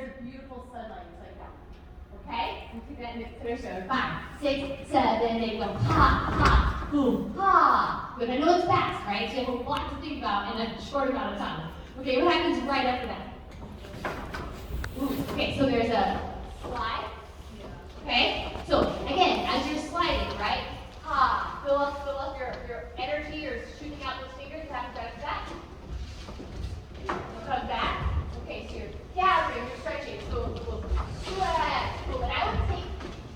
there's beautiful sunlight like that. Okay? And keep that in consideration. 5, 6, 7, 8, go ha, ha, boom, ha. Good. I know it's fast, right? So you have a lot to think about in a short amount of time. Okay, what happens right after that? Ooh, okay, so there's a slide. Okay? So again, as you're sliding, right? Ha, fill up your energy, you're shooting out those fingers, what happens right after that? Come back. Okay, so you're gathering, you're stretching. So sweat. So but I would take,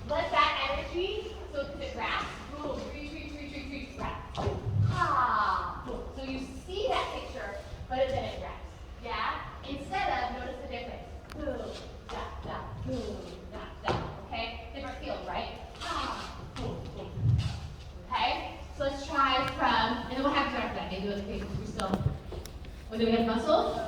let that energy, so it wraps. Boom, reach, wrap. Ha. Boom. So you see that picture, but then it wraps. Yeah? Instead of, notice the difference. Boom, da, boom, da. Okay? Different feel, right? Ha. Boom, boom. Okay? So let's try from, and then what happens after that? Maybe with the patients we still, when do we have muscles?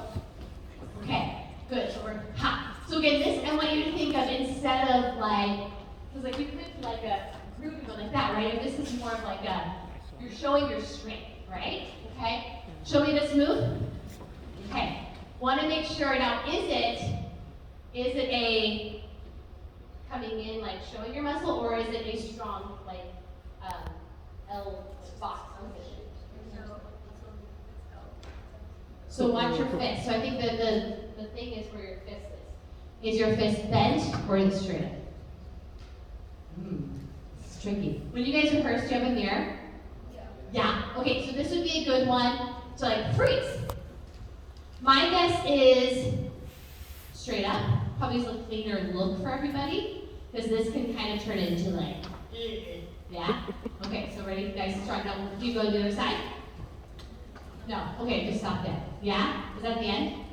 Okay, good. So we're ha. So again, this I want you to think of instead of like, because like you could like a group and go like that, right? And this is more of like a, you're showing your strength, right? Okay. Show me this move. Okay. Want to make sure now. Is it a coming in like showing your muscle, or is it a strong like L box position? So watch your fist. So I think that the thing is where your fist is. Is your fist bent or is it straight up? It's tricky. When you guys rehearse, do you have a mirror? Yeah. Okay, so this would be a good one to like freeze. My guess is straight up. Probably is a cleaner look for everybody, because this can kind of turn into like, yeah? Okay, so ready? You guys start now. Do you go to the other side? No. Okay, just stop there. Yeah? Is that the end?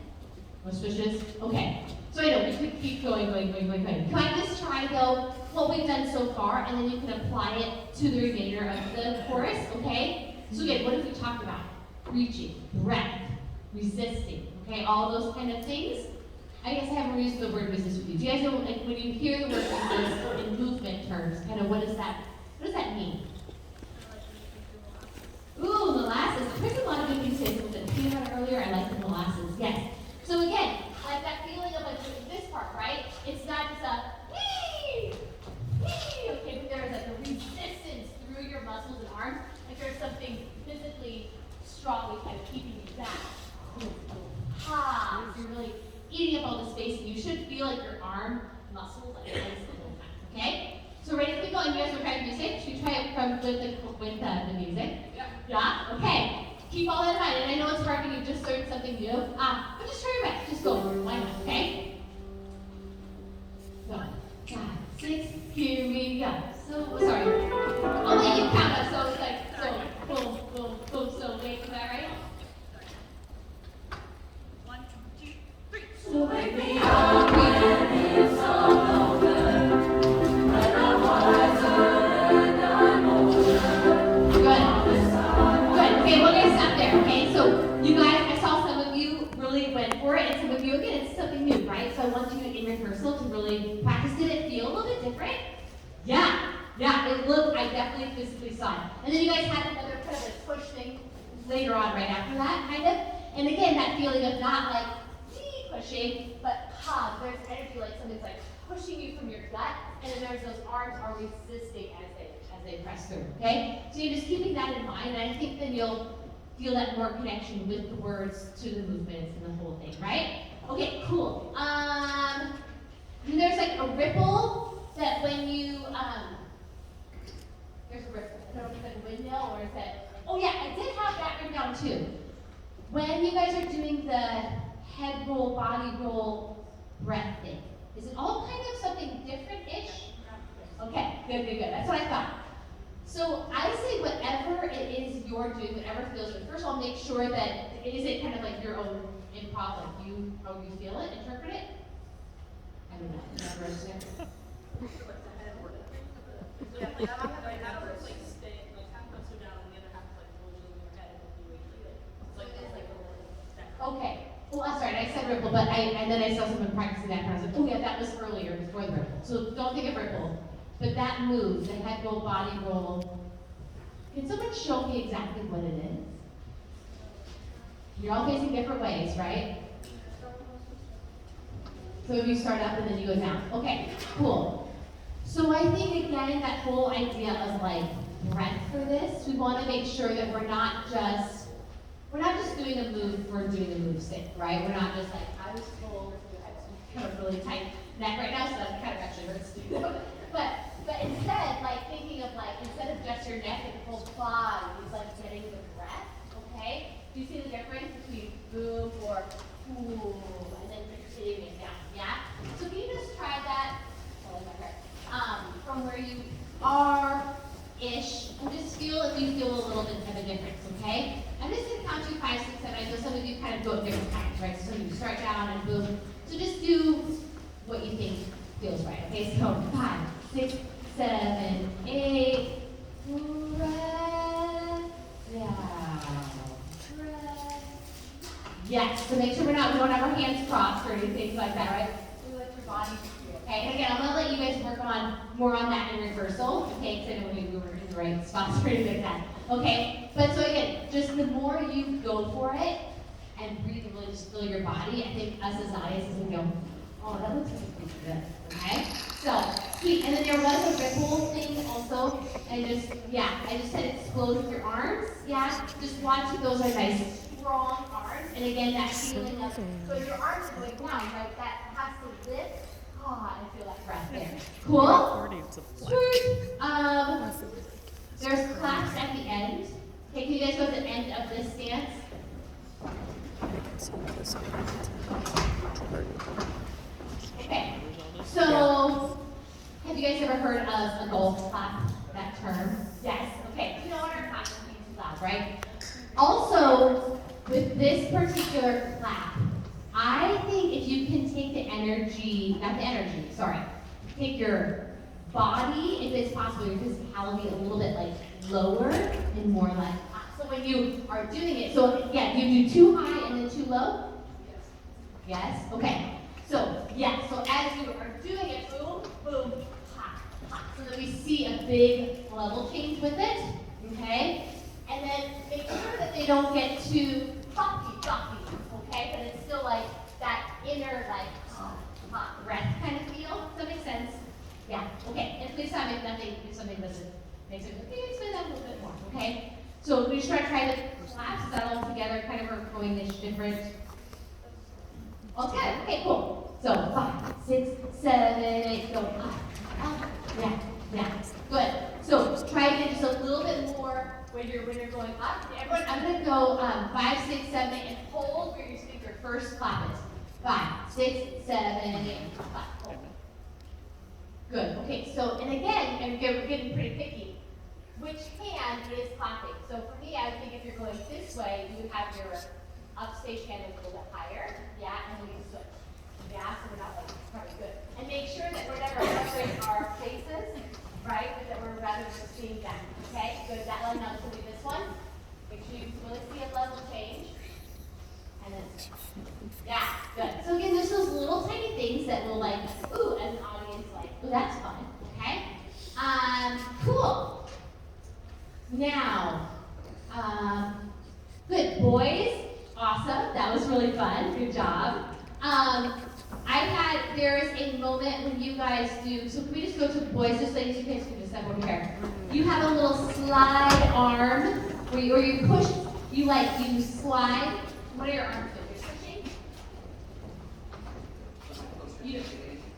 No switches? Okay. So I know we could keep going. Can I just try though what we've done so far, and then you can apply it to the remainder of the chorus, okay? So again, what have we talked about? Reaching, breath, resisting, okay? All those kind of things. I guess I haven't used the word resist with you. Do you guys know, like, when you hear the word resist in movement terms, kind of what does that mean? Ooh, molasses. There's a lot of good things today. We said peanut butter earlier. I like the molasses. Yes. So again, like that feeling of like this part, right? It's not just a wee, wee. Okay, but there's like a resistance through your muscles and arms. Like there's something physically strongly kind of keeping you back. Ha! So you're really eating up all the space, and you should feel like your arm muscles like tense the whole time. Okay? So ready to keep going? You guys will try the music. Should we try it from with the music? Yeah? Okay. Keep all that in mind. And I know it's hard when you just learned something new. But just try your best. Just go. Why not? Okay? 1, 5, 6, here we go. So, sorry. Oh, wait, you count us. So it's like, so, boom, boom, boom. So, wait, is that right? 1, 2, 3. So make me all when it's all over. When I'm wiser and I'm older. Good. Okay, we're gonna stop there, okay? So you guys, I saw some of you really went for it, and some of you, again, it's something new, right? So I want you in rehearsal to really practice. Did it feel a little bit different? Yeah, it looked, I definitely physically saw it. And then you guys had another kind of a push thing later on right after that, kind of. And again, that feeling of not like pushing, but there's energy, like something's like pushing you from your gut, and then there's those arms are resisting as they press through, okay? So you're just keeping that in mind, and I think then you'll feel that more connection with the words to the movements and the whole thing, right? Okay, cool. And there's like a ripple that when you, there's a ripple. I don't know if it's like a windmill or is that, oh yeah, I did have that written down too. When you guys are doing the head roll, body roll, breath thing, is it all kind of something different-ish? Okay, good. That's what I thought. So I say whatever it is you're doing, whatever feels good. First of all, make sure that is it kind of like your own improv, like you, how you feel it, interpret it? I don't know. Never understand. Okay. Well, that's right. I said ripple, but and then I saw someone practicing that, and I was like, oh yeah, that was earlier before the ripple. So don't think of ripple. But that move, the head roll, body roll, can someone show me exactly what it is? You're all facing different ways, right? So you start up and then you go down. Okay, cool. So I think again that whole idea of like breath for this, we want to make sure that we're not just doing a move for doing a move sake, right? We're not just like, I was told, I have a really tight neck right now, so that kind of actually hurts to do. But instead, like thinking of like, instead of just your neck and the whole quad, it's like getting the breath, okay? Do you see the difference between move or ooh, and then sitting it down, yeah? So can you just try that, from where you are-ish, and just feel if you feel a little bit of a difference, okay? I'm just gonna count you 5, 6, 7. I know some of you kind of go at different times, right? So you start down and boom. So just do what you think feels right, okay? So 5, 6, 7, 8, breath down, breath. Yes, so make sure we don't have our hands crossed or anything like that, right? We let your body do, okay? And again, I'm gonna let you guys work on more on that in rehearsal, okay? Because I know we were in the right spots for anything like that. Okay, but so again, just the more you go for it and breathe and really just feel your body, I think us as audience is gonna go, oh, that looks really good, okay? So, sweet, and then there was a ripple thing also, and I just said explode with your arms, yeah? Just watch if those are nice, strong arms, and again, that feeling of, so your arms are going down, right? That has to lift, and feel that breath there. Cool? Sweet. There's claps at the end. Okay, can you guys go to the end of this stance? Okay, so have you guys ever heard of a golf clap, that term? Yes, okay. You know what our clap is being too loud, right? Also, with this particular clap, I think if you can take the energy, take your body, if it's possible, your physicality a little bit like lower and more like up. So when you are doing it, so yeah, you do too high and then too low? Yes? Okay. So yeah, so as you are doing it, boom, boom, hop, hop. So that we see a big level change with it. Okay? And then make sure that they don't get too floppy, okay? But it's still like that inner like hot breath kind of feel. Does that make sense? Yeah, okay, and please stop if something doesn't make sense. Okay, explain that a little bit more, okay? So we just try the claps, that all together, kind of are going ish different. All together, okay, cool. So 5, 6, 7, 8, go up, yeah, good. So try again just a little bit more when you're going up. Everyone, I'm gonna go 5, 6, 7, 8, and hold where you think your first clap is. 5, 6, 7, 8, 5. Good, okay, so, and again, and we're getting pretty picky, which hand is clapping? So for me, I think if you're going this way, you would have your upstage hand a little bit higher, yeah, and we can switch, yeah, so we're not like, probably good. And make sure that we're never covering our faces, right, but that we're rather just seeing them, okay? Good, that one, now it's gonna be this one. Make sure you really see a level change. And then, yeah, good. So again, there's those little tiny things that will like, ooh, as an audience, like, ooh, that's fun, okay? Cool. Now, good, boys, awesome, that was really fun, good job. There's a moment when you guys do, so can we just go to boys, just ladies, you guys can just step over here. You have a little slide arm, where you push, you slide. What are your arms doing? You're pushing? You do.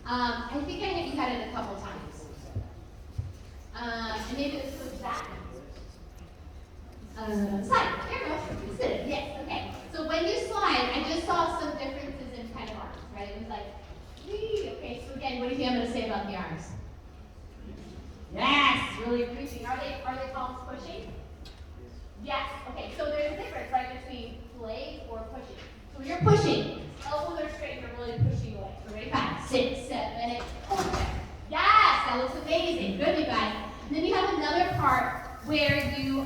I think you had it a couple times. And maybe this goes back. Slide. There you go. Sit. Yes. Okay. So when you slide, I just saw some differences in kind of arms, right? It was like, wee. Okay. So again, what do you think I'm going to say about the arms? Yes. Really reaching. Are they palms pushing? Yes. Okay. So there's a difference, right, between play or pushing. So when you're pushing, elbows are straight. You're really pushing away. So ready? 5, 6, 7, 8. Hold it there. Yes. That looks amazing. Good, you guys. And then you have another part where you're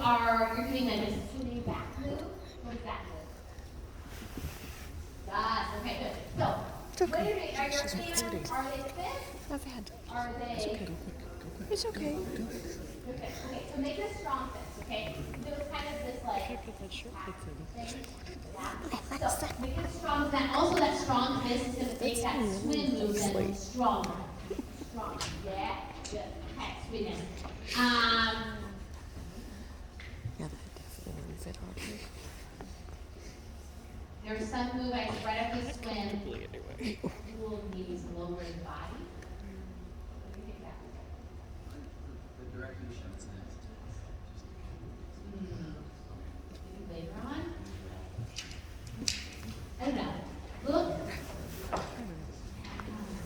doing like this sitting back move. What is that move? Yes. Okay. Good. So what are your hands? Are they fixed? I've had. Are they? It's okay. It's okay. Good fist. Okay, so make a strong fist, okay? Do kind of this like thing. Yeah. So make it strong. That also that strong fist is gonna make that swim movement stronger. Strong. Yeah. Good. Okay, swing in. Yeah, that definitely wouldn't fit on me. There's some move I right after the swim. You will use lower the body. What do you think that would be? The direction you showed is next. Maybe later on? I don't know. Look.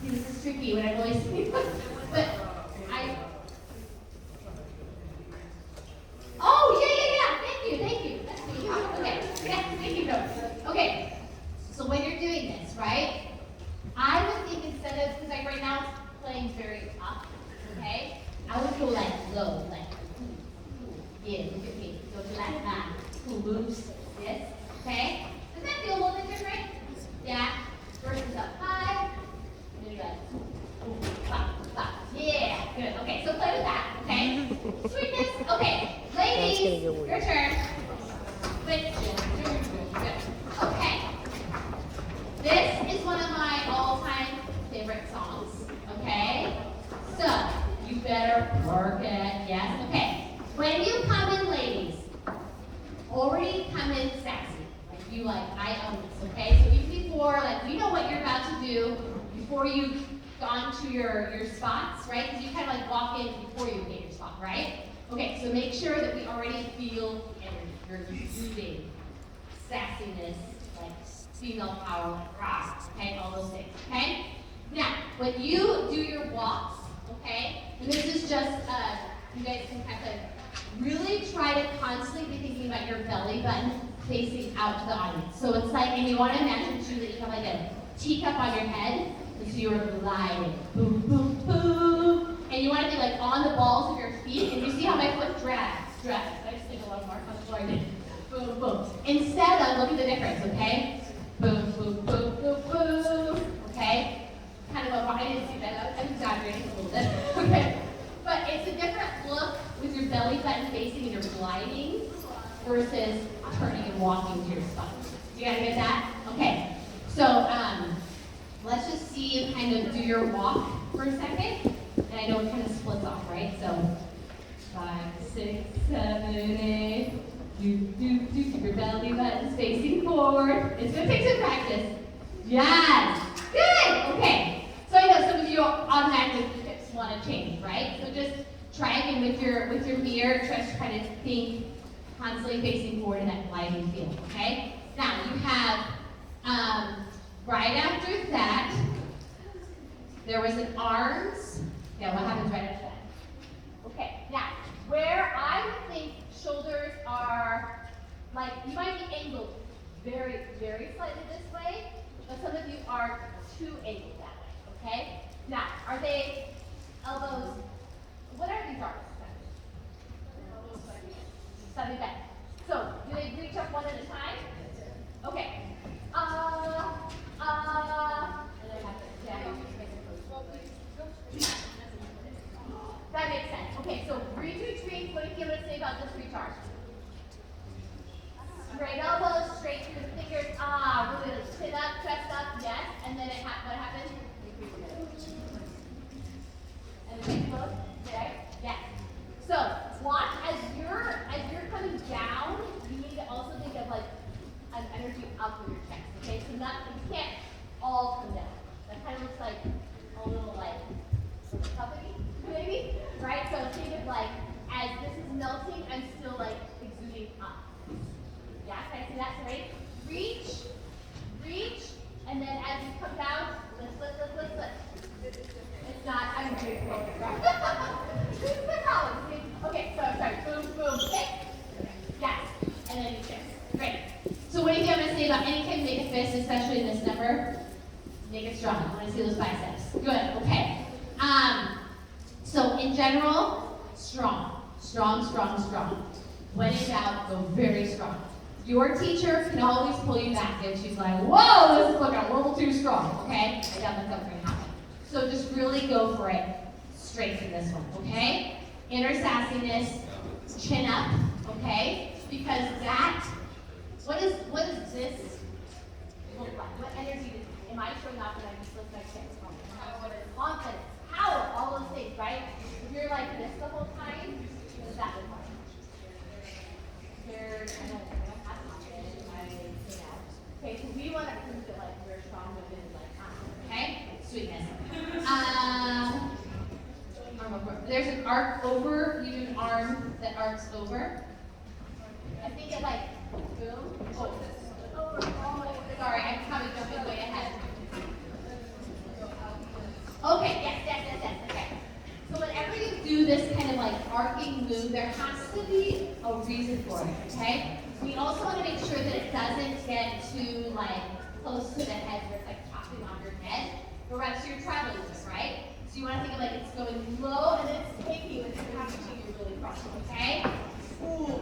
See, this is tricky when I really see but oh, yeah. Thank you. That's what you have. Okay. Yeah, thank you, Coach. Okay. So when you're doing this, right? I would think instead of, because like right now it's playing very up, okay? I would go like low, like, yeah, look at me. Go to that who moves this, okay? Does that feel a little bit different? Yeah. First is up high, and then you're like, bop. Yeah, good. Okay, so play with that, okay? Sweetness, okay. Ladies, your turn. Good. Okay. This is one of my all-time favorite songs, okay? So, you better work it, yes? Okay. When you come in, ladies, already come in sexy. Like you I own this, okay? So even before, like we know what you're about to do before you've gone to your spots, right? Because you kind of like walk in before you get your spot, right? Okay, so make sure that we already feel energy. You're exuding sassiness, like female power, rock, okay? All those things, okay? Now, when you do your walks, okay? And this is just, you guys can kind of really try to constantly be thinking about your belly button facing out to the audience. So it's like, and you want to imagine too that you have like a teacup on your head, and so you're gliding, boom, boom, boom. And you want to be like on the balls of your feet, and you see how my foot drags. I just did a lot more before I did. Boom, boom. Instead of, look at the difference, okay? Boom, boom, boom, boom, boom. Okay? Kind of I didn't see that. I'm exaggerating a little bit. Okay? But it's a different look with your belly button facing and you're gliding versus turning and walking to your spot. You gotta get that? Okay. So let's just see you kind of do your walk for a second. And I know it kind of splits off, right? So 5, 6, 7, 8. Do. Your belly button's facing forward. It's gonna take some practice. Yes. Good. Okay. So I know some of you automatically want to change, right? So just try again with your mirror. Try to think constantly facing forward in that gliding feel. Okay. Now you have right after that. There was an arms. Yeah. What happens right after that? Okay. Now where I would think shoulders are like you might be angled very, very slightly this way, but some of you are too angled that way. Okay. Now are they elbows? What are these arms? Slightly bent. So, do they reach up one at a time? Okay. That makes sense. Okay, so breathe, retreat. What do you want to say about this recharge? Straight elbows, straight through the fingers. Really sit up, chest up, yes. And then what happens? And the neck close, okay? Yes. So watch as you're coming down, you need to also think of like an energy up in your chest. Okay, so you can't all come down. That kind of looks like a little like company, maybe, right? So think of like as this is melting, I'm still like exuding up. Yeah, can I see that? So ready? Reach, and then as you come down, lift. It's not, I'm grateful. This is the problem. Okay, so sorry. Boom. Okay. Yes. And then you shift. Great. So what do you think I'm going to say about anytime you make a fist, especially in this number? Make it strong. I want to see those biceps. Good. Okay. So in general, strong. When in doubt, go very strong. Your teacher can always pull you back if she's like, whoa, this is looking a little too strong. Okay? I doubt that's going to happen. So just really go for it straight from this one, okay? inner sassiness, chin up, okay? Because that, what is this look like? What energy am I showing off when I just lift my chin? Confidence, power, all those things, right? If you're like this the whole time, what does that look like? Scared, I don't have confidence, Okay, so we want to prove that like we're strong women, like, okay? Sweetness. Arm over. There's an arc over, you do an arm that arcs over. I think it like, boom. Oh, sorry, I'm probably jumping way ahead. Okay, yes, okay. So whenever you do this kind of like arcing move, there has to be a reason for it, okay? We also want to make sure that it doesn't get too like close to the head where it's like chopping off your head. But rather, so you're traveling with it, right? So you want to think of like it's going low and then it's taking you and you're having to you're really crossing, okay? Ooh.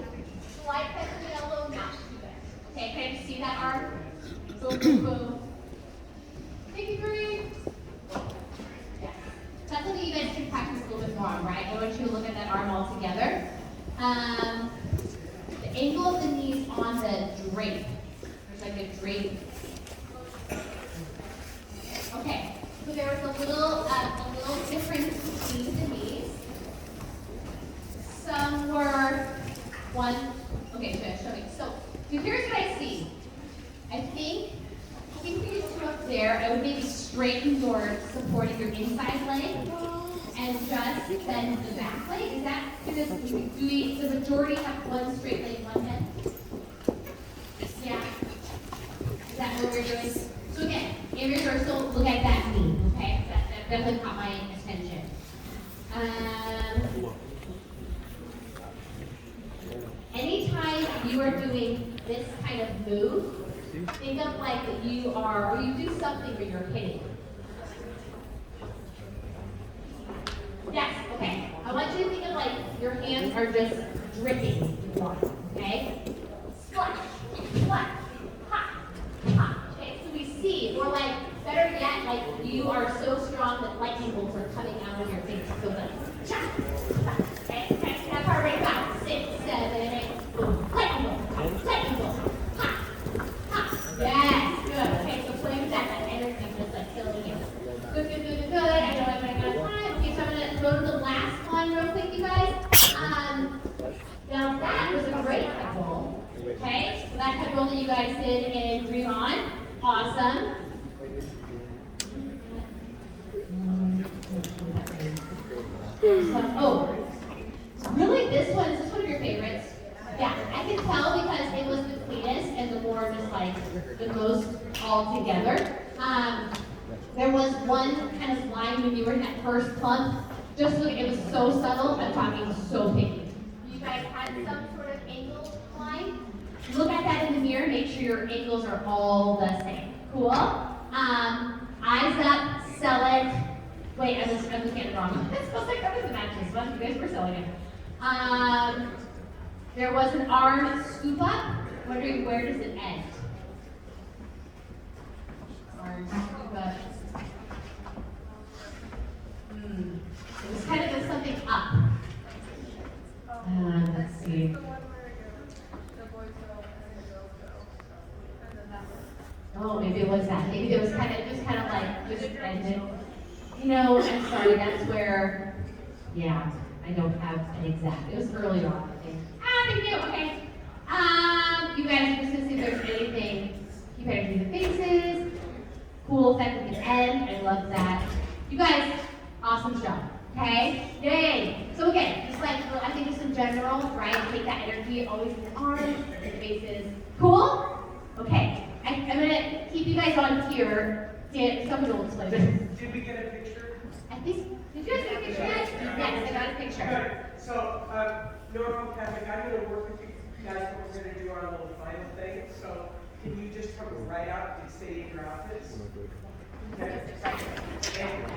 Slight bend of the elbow, not too bad. Okay, can I just see that arm? Boom, boom, boom. Take a breathe. Yeah. That's something you guys can practice a little bit more on, right? I want you to look at that arm all together. The angle of the knees on the drape. There's like a drape. Okay, so there was a little difference between the knees. Some were one. Okay, show me. So here's what I see. I think for you two up there, I would maybe straighten your supporting your inside leg and just bend the back leg. Is that because the majority have one straight leg, one head? Yeah. Is that what we're doing? So again, in reversal, look at that knee. Okay, that definitely caught my attention. Anytime you are doing this kind of move, think of like that you are, or you do something where you're hitting. Yes, okay. I want you to think of like your hands are just dripping water, okay? Splash, splash, hop, hop. Okay, so we see, or like, better yet, like you are so strong that lightning bolts are coming out of your fingers. So like, cha, cha, okay? Okay, that part right about 6, 7, 8, boom, lightning bolt, hop, hop. Yes, good. Okay, so play with that energy just like killing you. Good, good, good, good, good. I know I'm running out of time. Okay, so I'm gonna go to the last one real quick, you guys. Now that was a great head roll. Okay, so that head roll that you guys did in Dream On, awesome. Oh, really? This is one of your favorites? Yeah, I can tell because it was the cleanest and the more just like the most all together. There was one kind of line when you were in that first plump. Just look, it was so subtle. I'm talking so picky. You guys had some sort of angle line. Look at that in the mirror. Make sure your angles are all the same. Cool. Eyes up. Sell it. Wait, I was looking at it wrong. This feels like that was the matches one. You guys were selling it. There was an arm scoop up. Wondering where does it end? Arm scoop up. It was kind of something up. Let's see. Oh, maybe it was that. Maybe it was kind of like just ended. You know, I'm sorry. That's where. Yeah, I don't have an exact. It was early on, I think. Big deal. Okay. You guys just to see if there's anything. You better do the faces. Cool effect at the end. I love that. You guys, awesome job. Okay? Yay! So again, just like I think just in general, right? Take that energy always in your arms and the faces. Cool? Okay. I'm gonna keep you guys on here. Someone will explain this. Did we get a picture? I think. Did you guys get a picture yet? Yes, I got a picture. Good. So, Norma, Patrick, I'm going to work with you guys. We're going to do our little final thing. So, can you just come right out and stay in your office? Okay.